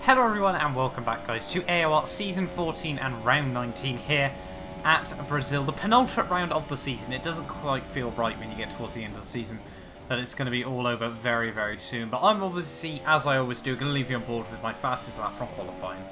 Hello everyone and welcome back guys to AOR Season 14 and Round 19 here at Brazil. The penultimate round of the season. It doesn't quite feel right when you get towards the end of the season that it's going to be all over very, very soon. But I'm obviously, as I always do, going to leave you on board with my fastest lap from qualifying.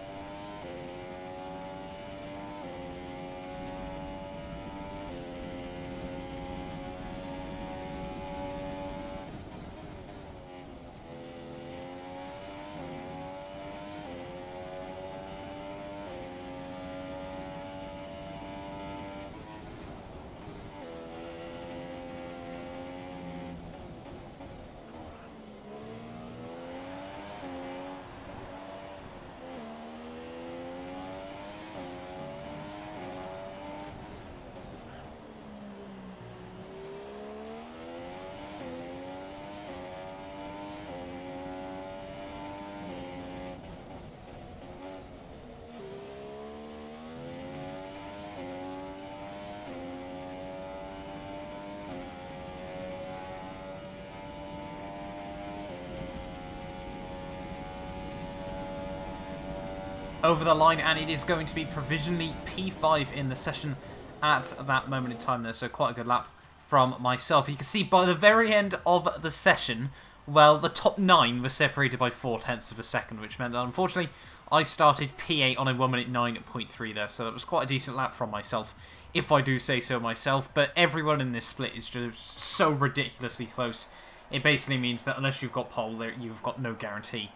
Over the line, and it is going to be provisionally P5 in the session at that moment in time there, so quite a good lap from myself. You can see by the very end of the session, well, the top 9 were separated by 0.4 of a second, which meant that unfortunately I started P8 on a 1 minute 9.3 there, so that was quite a decent lap from myself, if I do say so myself. But everyone in this split is just so ridiculously close. It basically means that unless you've got pole, you've got no guarantee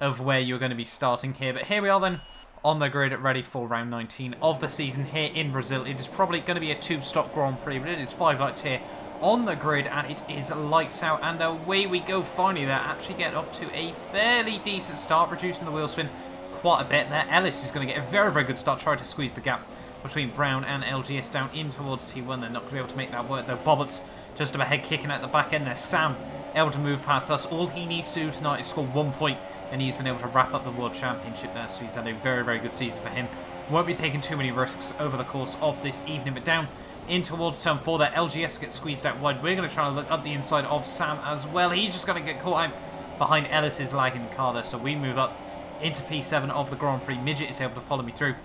of where you're going to be starting here. But here we are then on the grid, ready for round 19 of the season here in Brazil. It is probably going to be a two-stop Grand Prix, but it is 5 lights here on the grid, and it is lights out, and away we go. Finally there, actually get off to a fairly decent start, reducing the wheel spin quite a bit there. Ellis is going to get a very, very good start, trying to squeeze the gap between Brown and LGS down in towards T1. They're not going to be able to make that work though. Bobbitt's just about head kicking at the back end there. Sam able to move past us. All he needs to do tonight is score 1 point, and he's been able to wrap up the World Championship there, so he's had a very, very good season for him. Won't be taking too many risks over the course of this evening, but down in towards turn 4 there, LGS gets squeezed out wide. We're going to try and look up the inside of Sam as well. He's just going to get caught out behind Ellis's lagging car there, so we move up into P7 of the Grand Prix. Midget is able to follow me through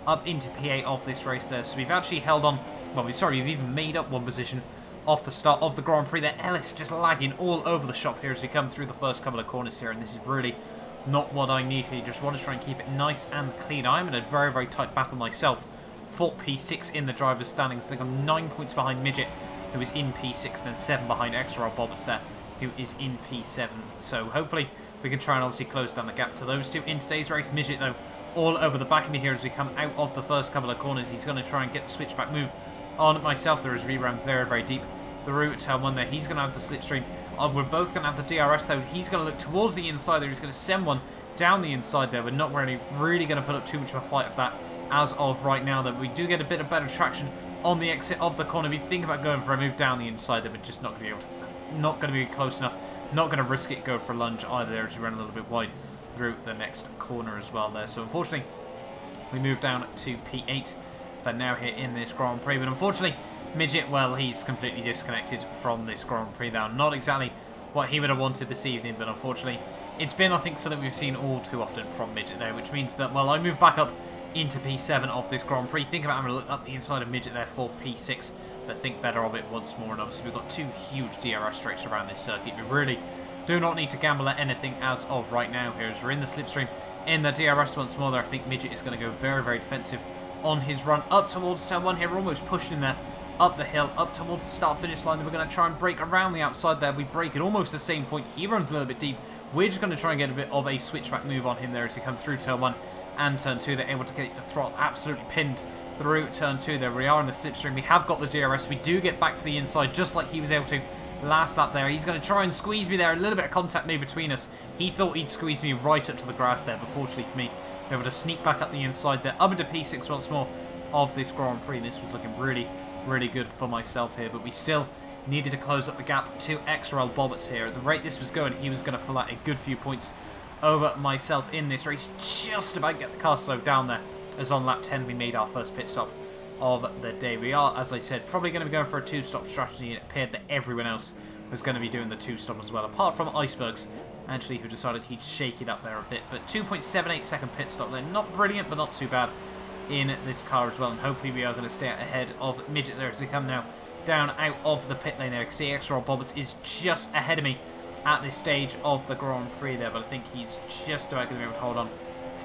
up into P8 of this race there, so we've actually held on, well, we've even made up one position off the start of the Grand Prix there. Ellis just lagging all over the shop here as we come through the first couple of corners here, and this is really not what I need here. Just want to try and keep it nice and clean. I'm in a very, very tight battle myself for P6 in the driver's standings. I think I'm 9 points behind Midget, who is in P6, and then 7 behind Xfitcho Bobbitt's there, who is in P7. So hopefully we can try and obviously close down the gap to those two in today's race. Midget, though, all over the back of me here as we come out of the first couple of corners. He's going to try and get the switchback move on myself there as we ran very, very deep through turn 1 there. He's going to have the slipstream. We're both going to have the DRS though. He's going to look towards the inside there. He's going to send one down the inside there. We're not really going to put up too much of a fight of that as of right now, though. We do get a bit of better traction on the exit of the corner. We think about going for a move down the inside there, but just not going to be able to, not going to be close enough. Not going to risk it, go for a lunge either there as we run a little bit wide through the next corner as well there. So unfortunately, we move down to P8 for now here in this Grand Prix. But unfortunately, Midget, well, he's completely disconnected from this Grand Prix now. Not exactly what he would have wanted this evening, but unfortunately, it's been, I think, something we've seen all too often from Midget there, which means that, well, I move back up into P7 of this Grand Prix. Think about having a look up the inside of Midget there for P6, but think better of it once more. And obviously, we've got 2 huge DRS straights around this circuit. We really do not need to gamble at anything as of right now here, as we're in the slipstream in the DRS once more there. I think Midget is going to go very, very defensive on his run up towards turn 1 here. We're almost pushing in there up the hill, up towards the start-finish line. We're going to try and break around the outside there. We break at almost the same point. He runs a little bit deep. We're just going to try and get a bit of a switchback move on him there as we come through turn 1 and turn 2. They're able to get the throttle absolutely pinned through turn 2 there. We are in the slipstream. We have got the DRS. We do get back to the inside just like he was able to last lap there. He's going to try and squeeze me there. A little bit of contact made between us. He thought he'd squeeze me right up to the grass there, but fortunately for me, we're able to sneak back up the inside there, up into P6 once more of this Grand Prix. This was looking really, really good for myself here, but we still needed to close up the gap to Xfitcho Bobbitt's here. At the rate this was going, he was going to pull out a good few points over myself in this race. Just about get the car slowed down there, as on lap 10 we made our first pit stop of the day. We are, as I said, probably going to be going for a 2-stop strategy, and it appeared that everyone else was going to be doing the 2-stop as well, apart from Icebergs actually, who decided he'd shake it up there a bit. But 2.78 second pit stop there. Not brilliant, but not too bad in this car as well. And hopefully we are going to stay ahead of Midget there as they come now down out of the pit lane there. You can see Xroll Bobbers is just ahead of me at this stage of the Grand Prix there. But I think he's just about going to be able to hold on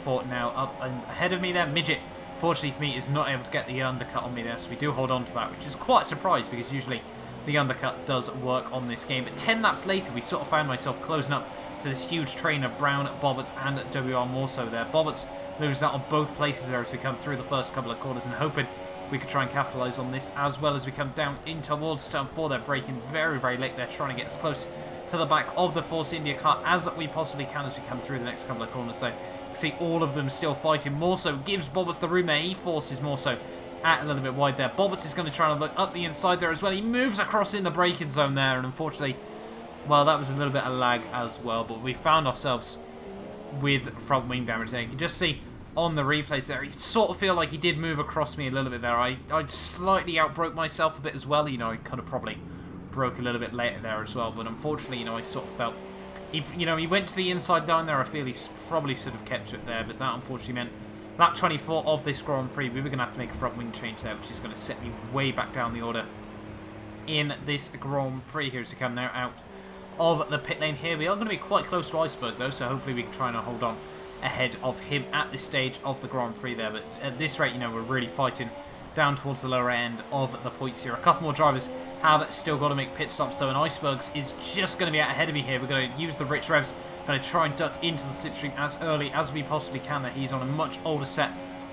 for now. Up and ahead of me there, Midget, fortunately for me, is not able to get the undercut on me there. So we do hold on to that, which is quite a surprise because usually the undercut does work on this game. But 10 laps later, we sort of found myself closing up to this huge train of Brown, Bobberts and WR more so there. Bobberts loses out on both places there as we come through the first couple of corners, and hoping we could try and capitalise on this as well as we come down in towards turn 4. They're braking very, very late. They're trying to get as close to the back of the Force India car as we possibly can as we come through the next couple of corners though. You can see all of them still fighting. More so gives Bobberts the room there. He forces more so out a little bit wide there. Bobberts is going to try and look up the inside there as well. He moves across in the braking zone there, and unfortunately, well, that was a little bit of lag as well, but we found ourselves with front wing damage there. You can just see on the replays there, you sort of feel like he did move across me a little bit there. I slightly outbroke myself a bit as well. You know, I could have probably broke a little bit later there as well, but unfortunately, you know, I sort of felt, he went to the inside line there. I feel he probably should have kept it there, but that unfortunately meant lap 24 of this Grand Prix, we were going to have to make a front wing change there, which is going to set me way back down the order in this Grand Prix here as we come now out of the pit lane here. We are going to be quite close to Iceberg though, so hopefully we can try and hold on ahead of him at this stage of the Grand Prix there. But at this rate, you know, we're really fighting down towards the lower end of the points here. A couple more drivers have still got to make pit stops though, and Icebergs is just going to be out ahead of me here. We're going to use the rich revs, going to try and duck into the slipstream as early as we possibly can there. He's on a much older set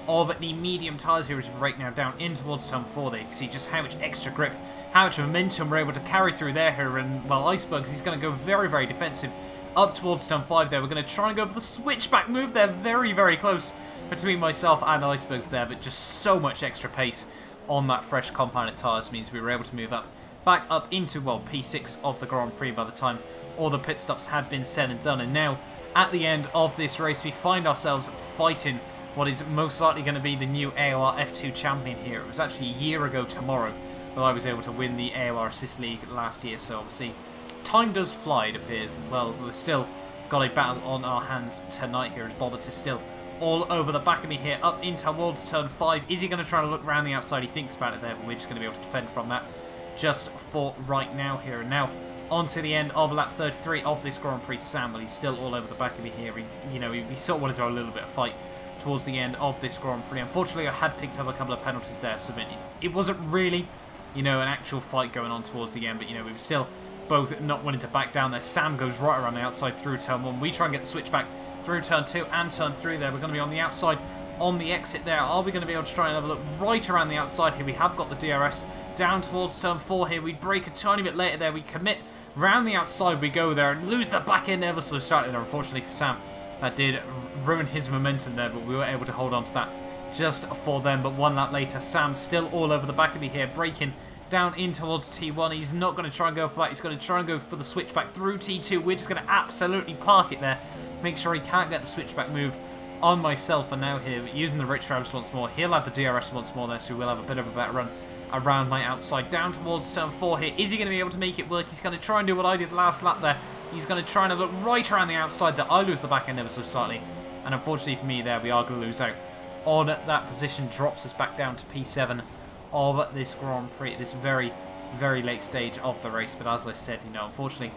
of the medium tyres here as we break now down in towards turn 4 there. You can see just how much extra grip, how much momentum we're able to carry through there here. And well, Icebergs, he's going to go very, very defensive up towards turn 5 there. We're going to try and go for the switchback move there. Very, very close between myself and Icebergs there, but just so much extra pace on that fresh compounded tyres means we were able to move up back up into, well, P6 of the Grand Prix by the time all the pit stops had been said and done. And now at the end of this race, we find ourselves fighting what is most likely going to be the new AOR F2 champion here. It was actually a year ago tomorrow that I was able to win the AOR Assist League last year, so obviously time does fly, it appears. Well, we've still got a battle on our hands tonight here as Bobberts is still all over the back of me here, up in towards turn 5. Is he going to try to look around the outside? He thinks about it there, but we're just going to be able to defend from that just for right now here. And now on to the end of lap 33 of this Grand Prix. Sam, well, he's still all over the back of me here. He sort of wanted to do a little bit of fight towards the end of this Grand Prix. Unfortunately, I had picked up a couple of penalties there, so it wasn't really, an actual fight going on towards the end, but, we were still both not wanting to back down there. Sam goes right around the outside through turn 1. We try and get the switch back through turn 2 and turn 3 there. We're going to be on the outside on the exit there. Are we going to be able to try and have a look right around the outside here? We have got the DRS down towards turn 4 here. We break a tiny bit later there. We commit round the outside. We go there and lose the back end ever so slightly there. Unfortunately for Sam, that did ruin his momentum there, but we were able to hold on to that just for them. But one lap later, Sam's still all over the back of me here, braking down in towards T1. He's not going to try and go for that. He's going to try and go for the switchback through T2. We're just going to absolutely park it there, make sure he can't get the switchback move on myself. And now here, using the rich revs once more, he'll have the DRS once more there, so we'll have a bit of a better run around my outside down towards turn 4 here. Is he going to be able to make it work? He's going to try and do what I did last lap there. He's going to try and look right around the outside there. I lose the back end ever so slightly, and unfortunately for me there, we are going to lose out on that position. Drops us back down to P7 of this Grand Prix at this very, very late stage of the race. But as I said, unfortunately,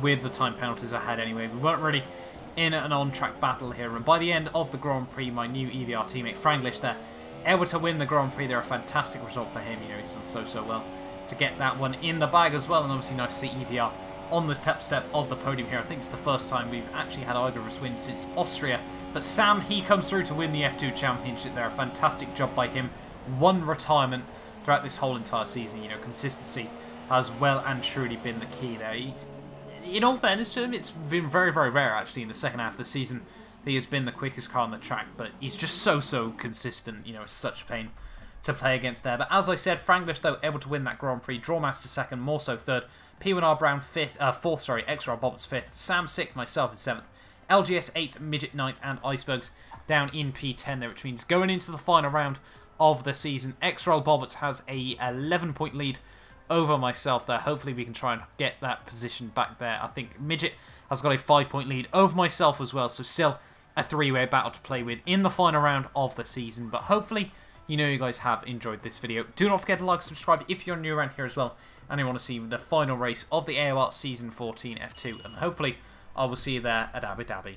with the time penalties I had anyway, we weren't really in an on-track battle here. And by the end of the Grand Prix, my new EVR teammate Franglish there, able to win the Grand Prix there. A fantastic result for him. He's done so well to get that one in the bag as well. And obviously nice to see EVR on the step of the podium here. I think it's the first time we've actually had either of us win since Austria. But Sam, he comes through to win the F2 Championship there. A fantastic job by him. One retirement throughout this whole entire season. Consistency has well and truly been the key there. He's, in all fairness to him, it's been very, very rare actually in the second half of the season that he has been the quickest car on the track. But he's just so consistent. It's such a pain to play against there. But as I said, Franglish though able to win that Grand Prix. Drawmaster second, more so third. P1R Brown fourth, Xfitcho Bobberts 5th, Sam 6th, myself in 7th, LGS 8th, Midget 9th, and Icebergs down in P10 there, which means going into the final round of the season, Xfitcho Bobberts has a 11-point lead over myself there. Hopefully we can try and get that position back there. I think Midget has got a 5-point lead over myself as well. So still a 3-way battle to play with in the final round of the season. But hopefully, you guys have enjoyed this video. Do not forget to like and subscribe if you're new around here as well, and you want to see the final race of the AOR Season 14 F2. And hopefully, I will see you there at Abu Dhabi.